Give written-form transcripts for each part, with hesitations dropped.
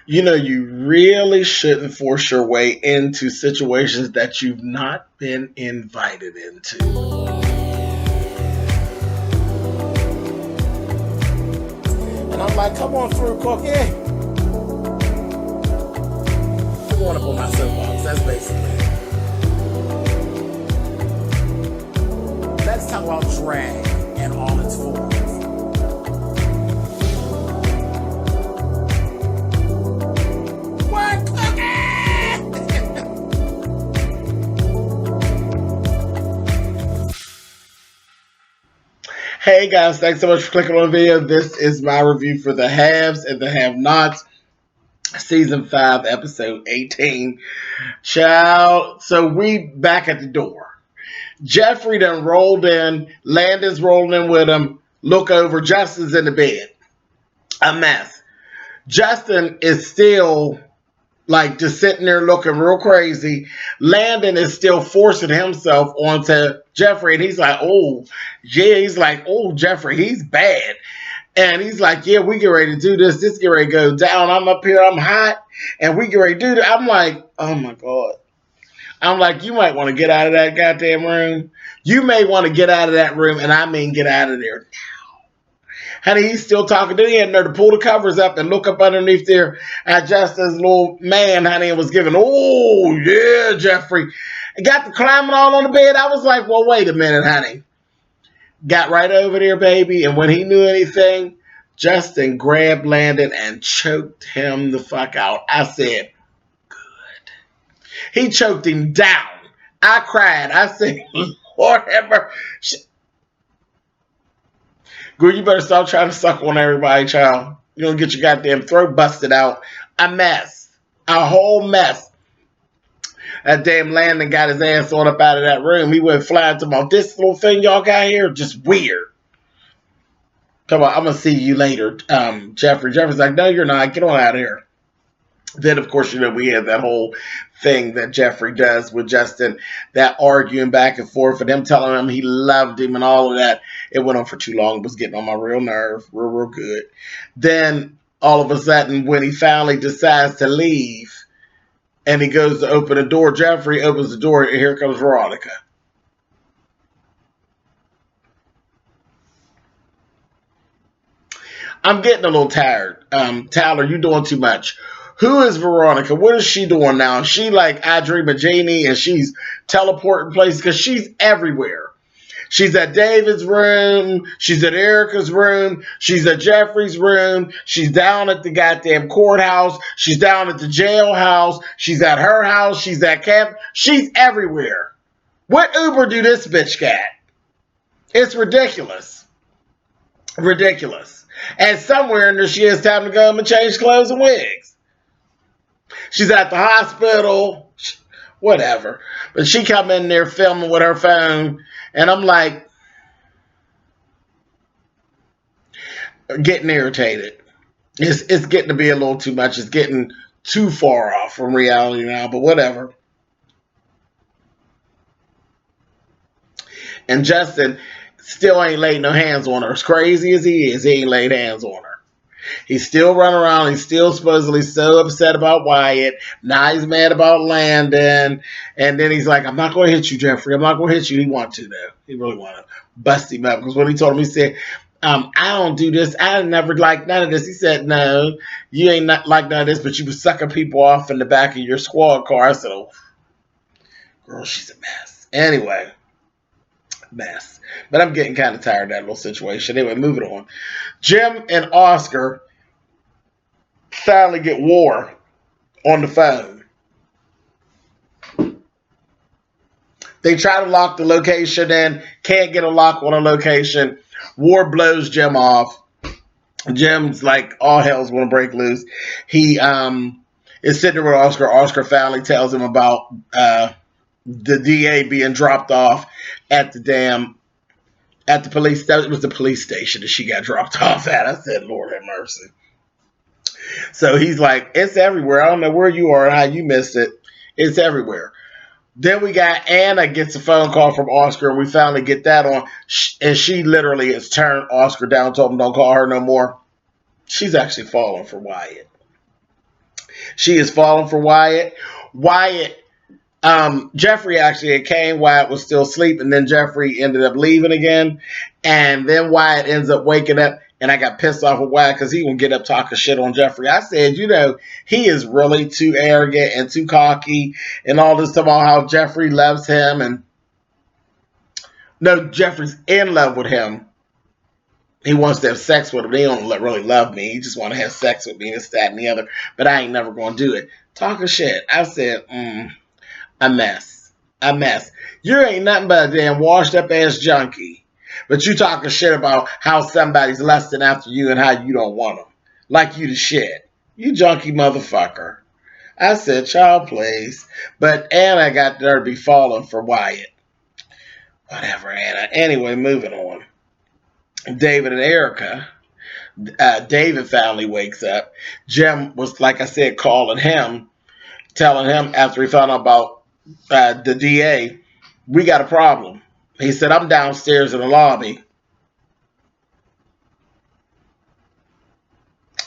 You know, you really shouldn't force your way into situations that you've not been invited into. And I'm like, come on through, Corky. I'm going up on my soapbox. That's basically it. Let's talk about drag and all its forms. What, Hey guys, thanks so much for clicking on the video. This is my review for the Haves and the Have-Nots, Season 5, Episode 18. Child, so we back at the door. Jeffrey done rolled in, Landon's rolling in with him, look over, Justin's in the bed. A mess. Justin is still like just sitting there looking real crazy. Landon is still forcing himself onto Jeffrey, and he's like, oh, yeah, he's like, oh, Jeffrey, he's bad. And he's like, yeah, we get ready to do this. This get ready to go down. I'm up here, I'm hot, and we get ready to do that. I'm like, oh my God. I'm like, you might want to get out of that goddamn room. You may want to get out of that room, and I mean get out of there now. Honey, he's still talking. Then he had to pull the covers up and look up underneath there at Justin's little man, honey, and was giving, oh, yeah, Jeffrey. And got the climbing all on the bed. I was like, well, wait a minute, honey. Got right over there, baby, and when he knew anything, Justin grabbed Landon and choked him the fuck out. I said, good. He choked him down. I cried. I said, Lord have mercy. Girl, you better stop trying to suck on everybody, child. You're going to get your goddamn throat busted out. A mess. A whole mess. That damn Landon got his ass on up out of that room. He went flying to about this little thing y'all got here. Just weird. Come on, I'm going to see you later, Jeffrey. Jeffrey's like, no, you're not. Get on out of here. Then, of course, you know, we had that whole thing that Jeffrey does with Justin, that arguing back and forth and him telling him he loved him and all of that. It went on for too long. It was getting on my real nerve, real good. Then, all of a sudden, when he finally decides to leave and he goes to open the door, Jeffrey opens the door and here comes Veronica. I'm getting a little tired. Tyler, you're doing too much. Who is Veronica? What is she doing now? Is she like I Dream of Jeannie and she's teleporting places? Because she's everywhere. She's at David's room. She's at Erica's room. She's at Jeffrey's room. She's down at the goddamn courthouse. She's down at the jailhouse. She's at her house. She's at camp. She's everywhere. What Uber do this bitch got? It's ridiculous. Ridiculous. And somewhere in there she has time to go home and change clothes and wigs. She's at the hospital, whatever. But she come in there filming with her phone, and I'm like, getting irritated. It's getting to be a little too much. It's getting too far off from reality now, but whatever. And Justin still ain't laid no hands on her. As crazy as he is, he ain't laid hands on her. He's still running around. He's still supposedly so upset about Wyatt. Now he's mad about Landon. And then he's like, I'm not going to hit you, Jeffrey. I'm not going to hit you. He wants to, though. He really want to bust him up. Because when he told him, he said, I don't do this. I never liked none of this. He said, no, you ain't not like none of this, but you was sucking people off in the back of your squad car. I said, oh, girl, she's a mess. Anyway, mess. But I'm getting kind of tired of that little situation. Anyway, moving on. Jim and Oscar finally get War on the phone. They try to lock the location in, can't get a lock on a location. War blows Jim off. Jim's like, all hell's going to break loose. He is sitting there with Oscar. Oscar finally tells him about the DA being dropped off at the police. That was the police station that she got dropped off at. I said, Lord have mercy. So he's like, it's everywhere. I don't know where you are and how you missed it. It's everywhere. Then we got Anna gets a phone call from Oscar, and we finally get that on. And she literally has turned Oscar down, told him don't call her no more. She's actually falling for Wyatt. She is falling for Wyatt. Wyatt, Jeffrey actually came. Wyatt was still asleep, and then Jeffrey ended up leaving again. And then Wyatt ends up waking up, and I got pissed off with Wyatt because he won't get up talking shit on Jeffrey. I said, he is really too arrogant and too cocky and all this stuff about how Jeffrey loves him. And no, Jeffrey's in love with him. He wants to have sex with him. He don't really love me. He just want to have sex with me and this, that, and the other. But I ain't never going to do it. Talking shit. I said, a mess. A mess. You ain't nothing but a damn washed up ass junkie. But you talking shit about how somebody's lusting after you and how you don't want them. Like you the shit. You junkie motherfucker. I said, child, please. But Anna got there to be falling for Wyatt. Whatever, Anna. Anyway, moving on. David and Erica. David finally wakes up. Jim was, like I said, calling him, telling him after he found out about the DA, we got a problem. He said, I'm downstairs in the lobby.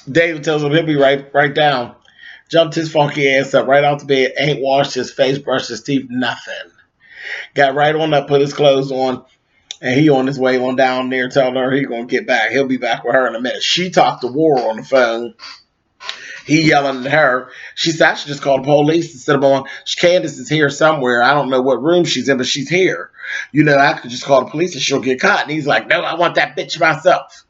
David tells him he'll be right down. Jumped his funky ass up right out the bed, ain't washed his face, brushed his teeth, nothing. Got right on up, put his clothes on, and he on his way on down there telling her he going to get back. He'll be back with her in a minute. She talked to War on the phone. He yelling at her. She said, I should just call the police instead of going, Candace is here somewhere. I don't know what room she's in, but she's here. I could just call the police and she'll get caught. And he's like, no, I want that bitch myself.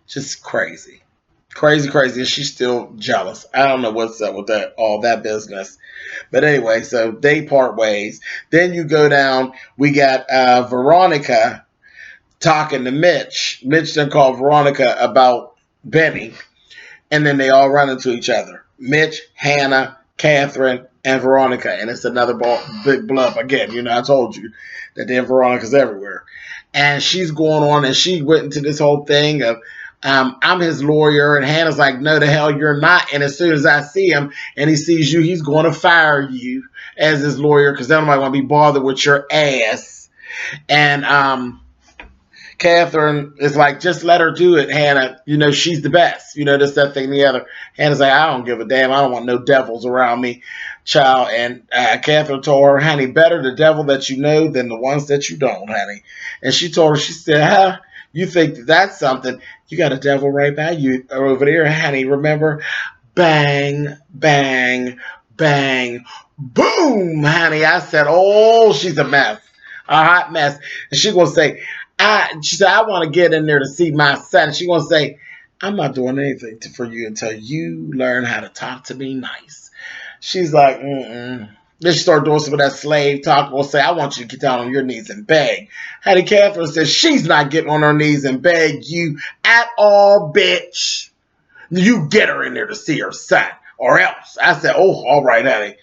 Just crazy. Crazy. And she's still jealous. I don't know what's up with all that business. But anyway, so they part ways. Then you go down. We got Veronica talking to Mitch. Mitch then called Veronica about Benny. And then they all run into each other. Mitch, Hannah, Catherine, and Veronica. And it's another big blub. Again, I told you that damn Veronica's everywhere. And she's going on, and she went into this whole thing of, I'm his lawyer. And Hannah's like, no, the hell you're not. And as soon as I see him and he sees you, he's going to fire you as his lawyer because then nobody want to be bothered with your ass. And Catherine is like, just let her do it, Hannah. She's the best. This, that, thing, the other. Hannah's like, I don't give a damn. I don't want no devils around me, child. And Catherine told her, honey, better the devil that you know than the ones that you don't, honey. And she told her, she said, you think that's something? You got a devil right by you over there, honey. Remember? Bang, bang, bang, boom, honey. I said, oh, she's a mess. A hot mess. And she's going to say, she said, I want to get in there to see my son. She's going to say, I'm not doing anything for you until you learn how to talk to me nice. She's like, Then she started doing some of that slave talk. Will say, I want you to get down on your knees and beg. Hattie Catherine says, she's not getting on her knees and beg you at all, bitch. You get her in there to see her son or else. I said, oh, all right, honey.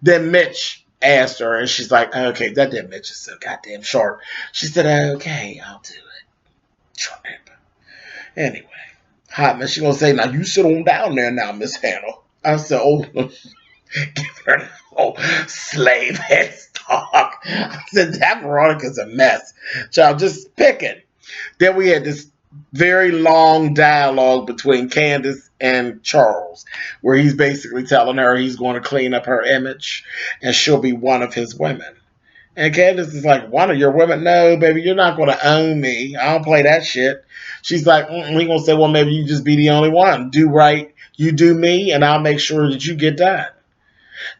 Then Mitch asked her, and she's like, okay, that damn Mitch is so goddamn sharp. She said, okay, I'll do it. Sharp. Anyway, hot man, she's going to say, now you sit on down there now, Miss Hannah. I said, oh, give her the whole slave ass talk. I said, that Veronica's a mess. Child, just pick it. Then we had this very long dialogue between Candace and Charles, where he's basically telling her he's going to clean up her image and she'll be one of his women. And Candace is like, one of your women? No, baby, you're not going to own me. I don't play that shit. She's like, He going to say, well, maybe you just be the only one. Do right, you do me, and I'll make sure that you get done.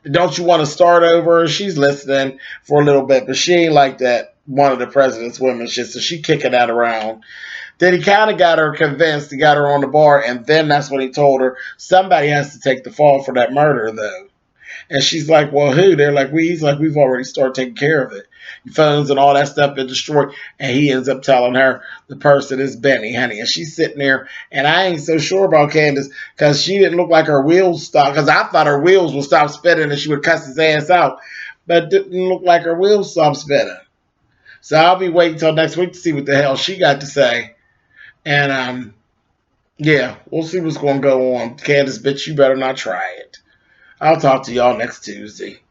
Don't you want to start over? She's listening for a little bit, but she ain't like that one of the president's women shit, so she kicking that around. Then he kind of got her convinced. He got her on the bar, and then that's when he told her, somebody has to take the fall for that murder, though. And she's like, well, who? They're like, he's like, we've already started taking care of it. Your phones and all that stuff been destroyed. And he ends up telling her the person is Benny, honey. And she's sitting there, and I ain't so sure about Candace because she didn't look like her wheels stopped. Because I thought her wheels would stop spinning and she would cuss his ass out. But it didn't look like her wheels stopped spinning. So I'll be waiting till next week to see what the hell she got to say. And, yeah, we'll see what's going to go on. Candace, bitch, you better not try it. I'll talk to y'all next Tuesday.